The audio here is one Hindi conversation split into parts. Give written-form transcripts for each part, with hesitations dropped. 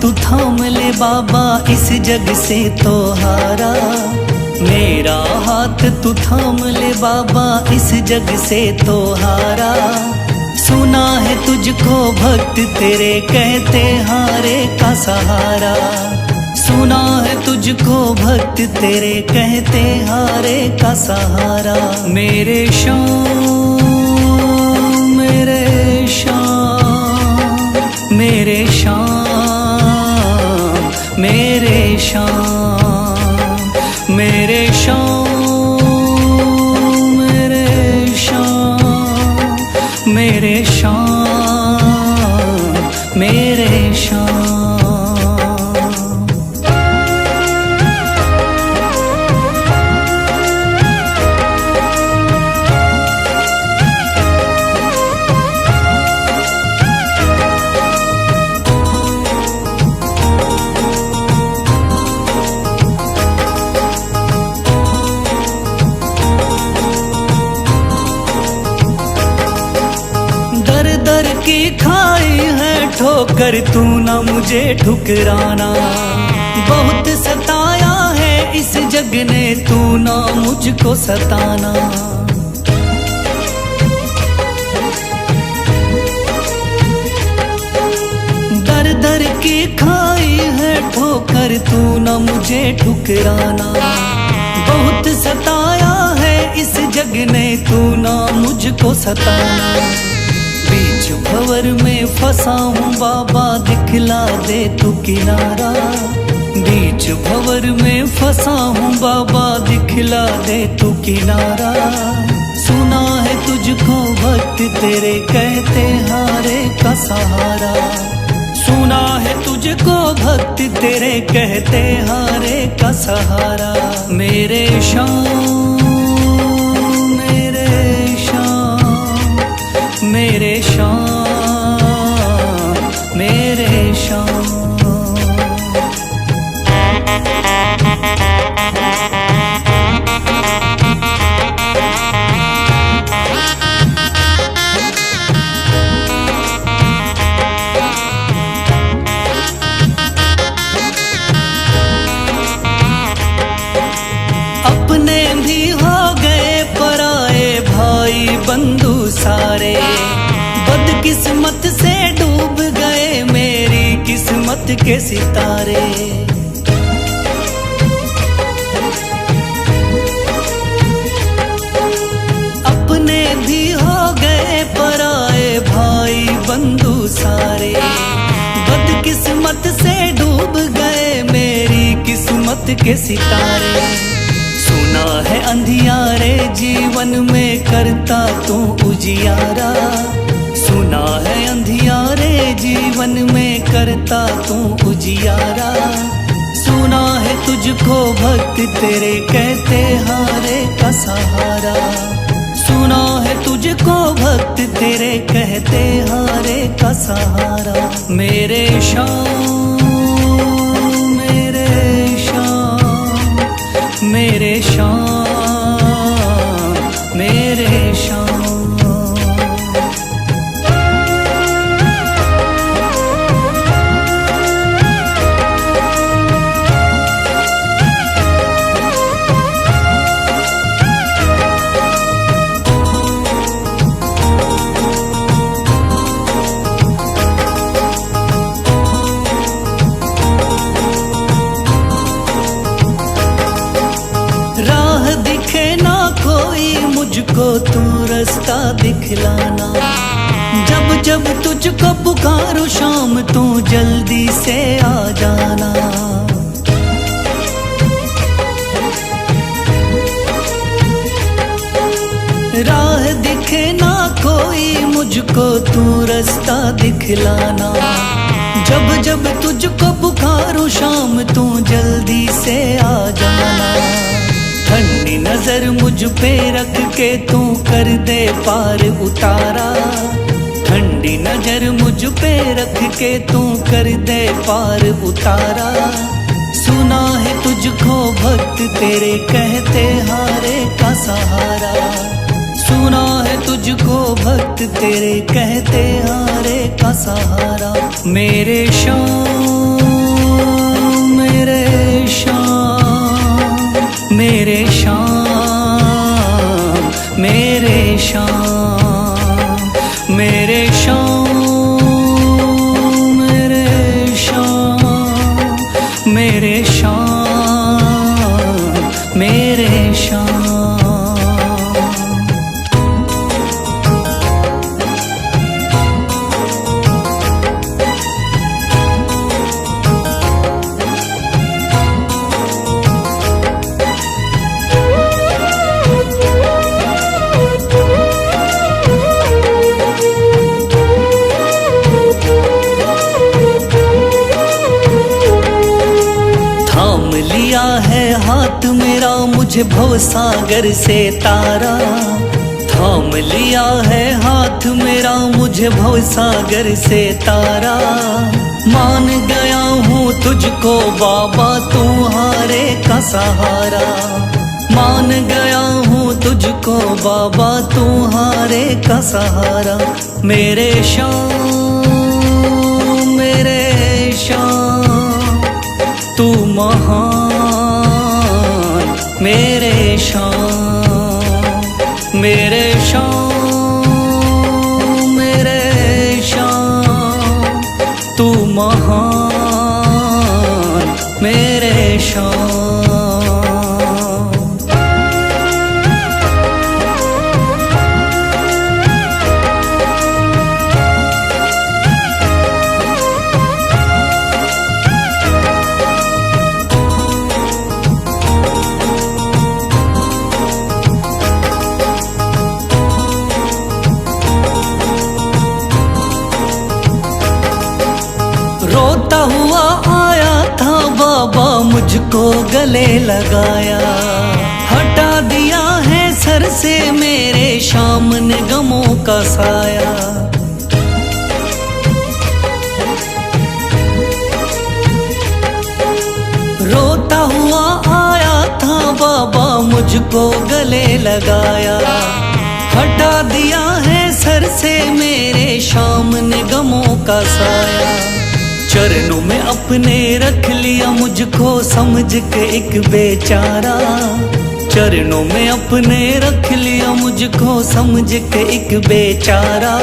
तू थाम ले बाबा इस जग से तो हारा। मेरा हाथ तू थाम ले बाबा इस जग से तो हारा। सुना है तुझको भक्त तेरे कहते हारे का सहारा। सुना है तुझको भक्त तेरे कहते हारे का सहारा। मेरे श्याम मेरे श्याम मेरे श्याम मेरे श्याम मेरे श्याम मेरे श्याम मेरे श्याम मेरे श्याम। दर की खाई है ठोकर तू ना मुझे ठुकराना। बहुत सताया है इस जग ने तू ना मुझको सताना। दर दर की खाई है ठोकर तू ना मुझे ठुकराना। बहुत सताया है इस जग ने तू ना मुझको सताना। बीच भंवर में फंसा हूँ बाबा दिखला दे तू किनारा। बीच भंवर में फंसा हूँ बाबा दिखला दे तू किनारा। सुना है तुझको भक्त तेरे कहते हारे का सहारा। सुना है तुझको भक्त तेरे कहते हारे का सहारा। मेरे श्याम मेरे श्याम मेरे श्याम मेरे श्याम। अपने भी हो गए पराए भाई बंधु सारे। बदकिस्मत से डूब गए मेरी किस्मत के सितारे। अपने भी हो गए पराए भाई बंधु सारे। बदकिस्मत से डूब गए मेरी किस्मत के सितारे। सुना है अंधियारे जीवन में करता तू उजियारा। सुना है अंधियारे जीवन में करता तू उजियारा। सुना है तुझको भक्त तेरे कहते हारे का सहारा। सुना है तुझको भक्त तेरे कहते हारे का सहारा। मेरे श्याम मेरे श्याम मेरे श्याम मेरे श्याम। राह दिखे ना कोई मुझको तू रास्ता दिखलाना। जब जब तुझको पुकारूं शाम तू जल्दी से आ जाना। राह दिखे ना कोई मुझको तू रास्ता दिखलाना। जब जब तुझको पुकारूं शाम तू जल्दी से आ जाना। ठंडी नजर मुझ पे रख के तू कर दे पार उतारा। ठंडी नजर मुझ पे रख के तू कर दे पार उतारा। सुना है तुझको भक्त तेरे कहते हारे का सहारा। सुना है तुझको भक्त तेरे कहते हारे का सहारा। मेरे श्याम मेरे शाम, मेरे शाम, मेरे शाम, मेरे शाम, मेरे शाम, मेरे शाम, मेरे शाम। लिया है हाथ मेरा मुझे भवसागर से तारा, थाम लिया है हाथ मेरा मुझे भवसागर से तारा। मान गया हूँ तुझको बाबा तुम्हारे का सहारा, मान गया हूँ तुझको बाबा तुम्हारे का सहारा। मेरे शाम, मेरे शाम, तू महान, मेरे शाम, मेरे शाम, मेरे शाम, तू महान, मेरे शाम। रोता हुआ आया था बाबा मुझको गले लगाया, हटा दिया है सर से मेरे शाम ने गमों का साया। रोता हुआ आया था बाबा मुझको गले लगाया, हटा दिया है सर से मेरे शाम ने गमों का साया। चरणों में अपने रख लिया मुझको समझ के एक बेचारा, चरणों में अपने रख लिया मुझको समझ के एक बेचारा।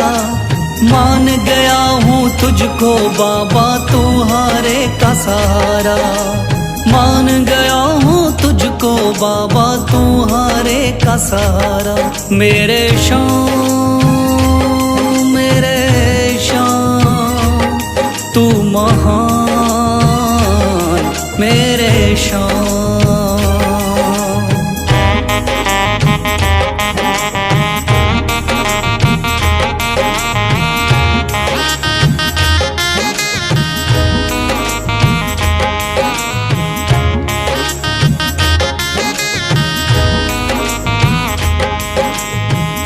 मान गया हूँ तुझको बाबा तुम्हारे का सहारा, मान गया हूँ तुझको बाबा तुम्हारे का सहारा। मेरे शाम, मेरे शाम, तू महान, मेरे शाम।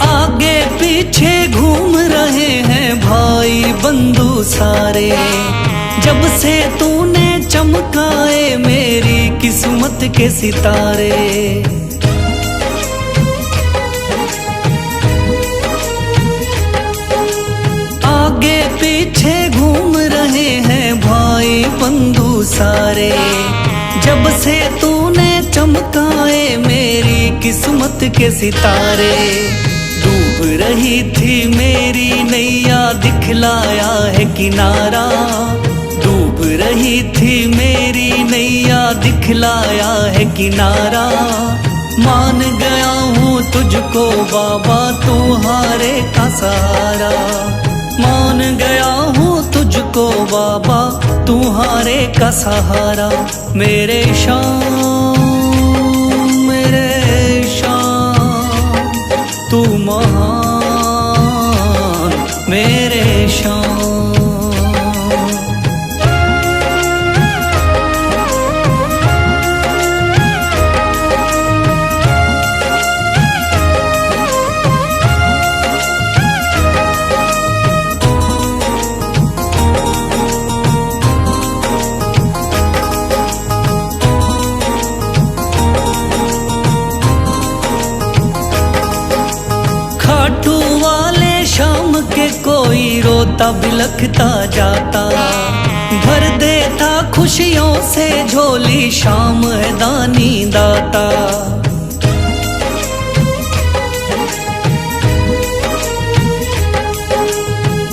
आगे पीछे घूम रहे हैं भाई बंधु सारे, जब से तूने चमकाए मेरी किस्मत के सितारे। आगे पीछे घूम रहे हैं भाई बंधु सारे, जब से तूने चमकाए मेरी किस्मत के सितारे। डूब रही थी मेरी नैया दिखलाया है किनारा, डूब रही थी मेरी नैया दिखलाया है किनारा। मान गया हूँ तुझको बाबा तुम्हारे का सहारा, मान गया हूँ तुझको बाबा तुम्हारे का सहारा। मेरे शाम, मेरे शाम, तू महान, मेरे शाम। खाटू वाले शाम के कोई रोता बिलखता जाता, भर देता खुश खुशियों से झोली, शाम है दानी दाता।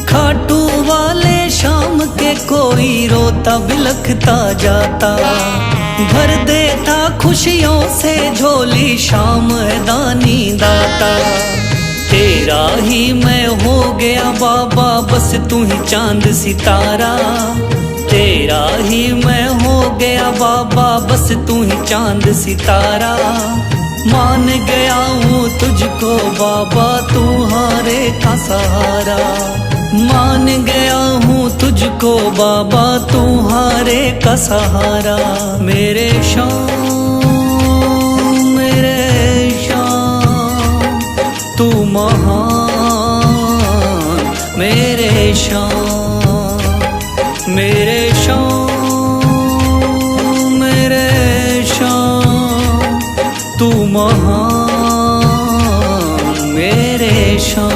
खाटू वाले शाम के कोई रोता बिलखता जाता, भर देता खुशियों से झोली, शाम है दानी दाता। तेरा ही मैं हो गया बाबा, बस तू ही चांद सितारा। तेरा ही मैं हो गया बाबा, बस तू ही चांद सितारा। मान गया हूँ तुझको बाबा, तू हारे का सहारा। मान गया हूँ तुझको बाबा, तू हारे का सहारा। मेरे शाम, मेरे शाम, तू महान। मेरे शाम, मेरे शाम, मेरे शाम, तू महान। मेरे शाम।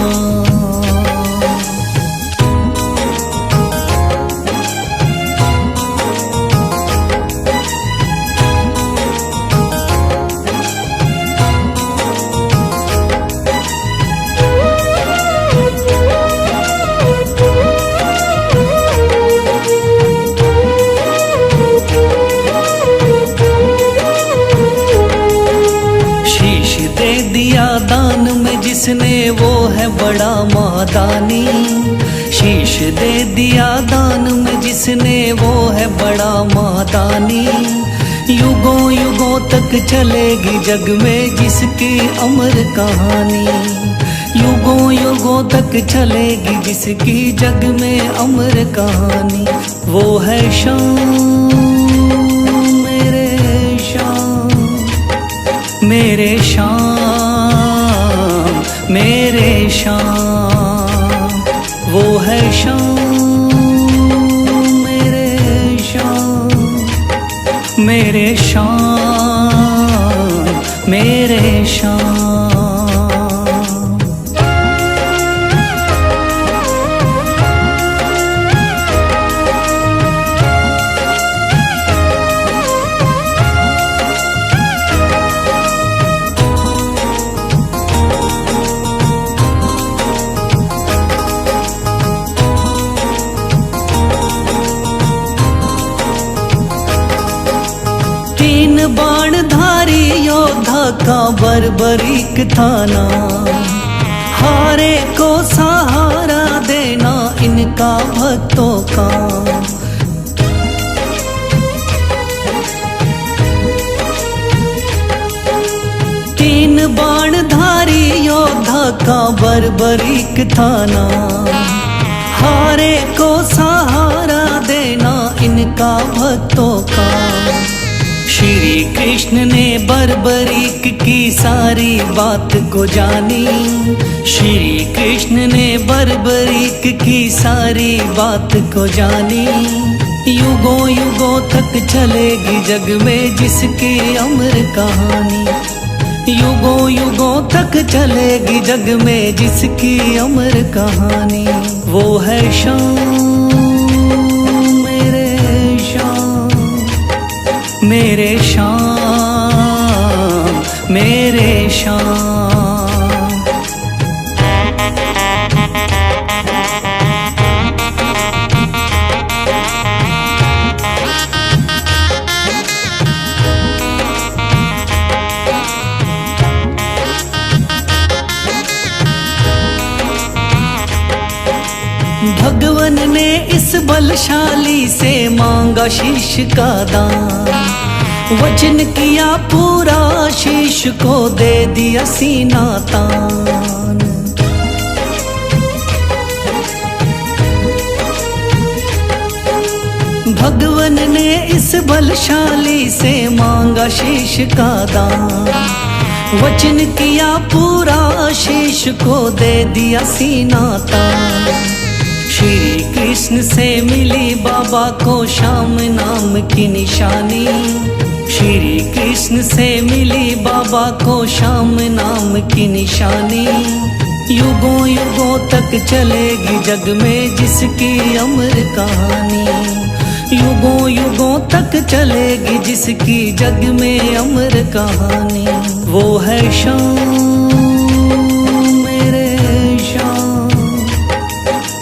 दान में जिसने वो है बड़ा मादानी। शीश दे दिया दान में जिसने वो है बड़ा मादानी। युगों युगों तक चलेगी जग में जिसकी अमर कहानी। युगों युगों तक चलेगी जिसकी जग में अमर कहानी। वो है शाम, मेरे शाम, मेरे शाम, मेरे शाम। वो है शाम, मेरे शाम, मेरे शाम, मेरे शाम। बाणधारी योद्धा का बर्बरीक थाना, हारे को सहारा देना इनका भक्तों का। तीन बाणधारी योद्धा का बर्बरीक थाना, हारे को सहारा देना इनका भक्तों का। श्री कृष्ण ने बर्बरीक की सारी बात को जानी। श्री कृष्ण ने बर्बरीक की सारी बात को जानी। युगों युगों तक चलेगी जग में जिसकी अमर कहानी। युगों युगों तक चलेगी जग में जिसकी अमर कहानी। वो है शाम, मेरे शाम, मेरे शाम, मेरे शाम। भगवन ने इस बलशाली से मांगा शीश का दान। वचन किया पूरा, शीश को दे दिया सीना तान। भगवन ने इस बलशाली से मांगा शीश का दान। वचन किया पूरा, शीश को दे दिया सीना तान। श्री कृष्ण से मिली बाबा को श्याम नाम की निशानी। श्री कृष्ण से मिली बाबा को श्याम नाम की निशानी। युगों युगों तक चलेगी जग में जिसकी अमर कहानी। युगों युगों तक चलेगी जिसकी जग में अमर कहानी। वो है शाम मेरे शाम,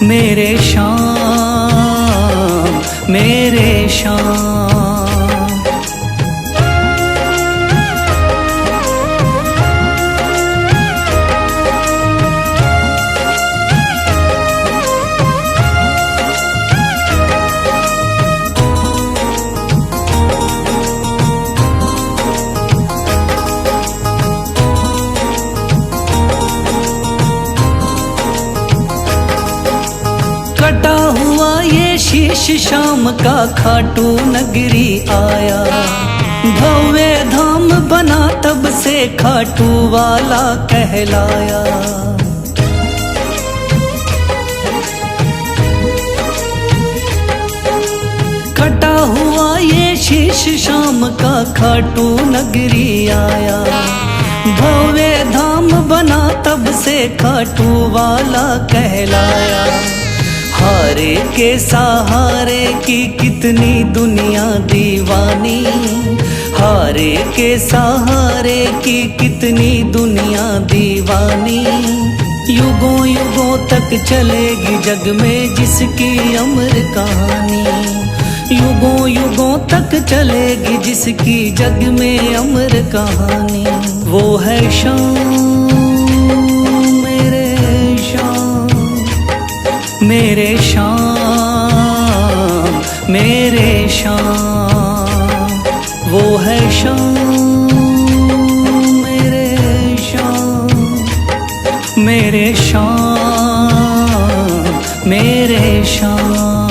मेरे शाम, मेरे शाम। कटा हुआ ये शीश शाम का खाटू नगरी आया, भव्य धाम बना तब से खाटू वाला कहलाया। कटा हुआ ये शीश शाम का खाटू नगरी आया, भव्य धाम बना तब से खाटू वाला कहलाया। हारे के सहारे की कितनी दुनिया दीवानी, हारे के सहारे की कितनी दुनिया दीवानी। युगों युगों तक चलेगी जग में जिसकी अमर कहानी। युगों युगों तक चलेगी जिसकी जग में अमर कहानी। वो है शाम मेरे शाम, मेरे शाम, मेरे शाम। वो है शाम मेरे शाम, मेरे शाम, मेरे शाम।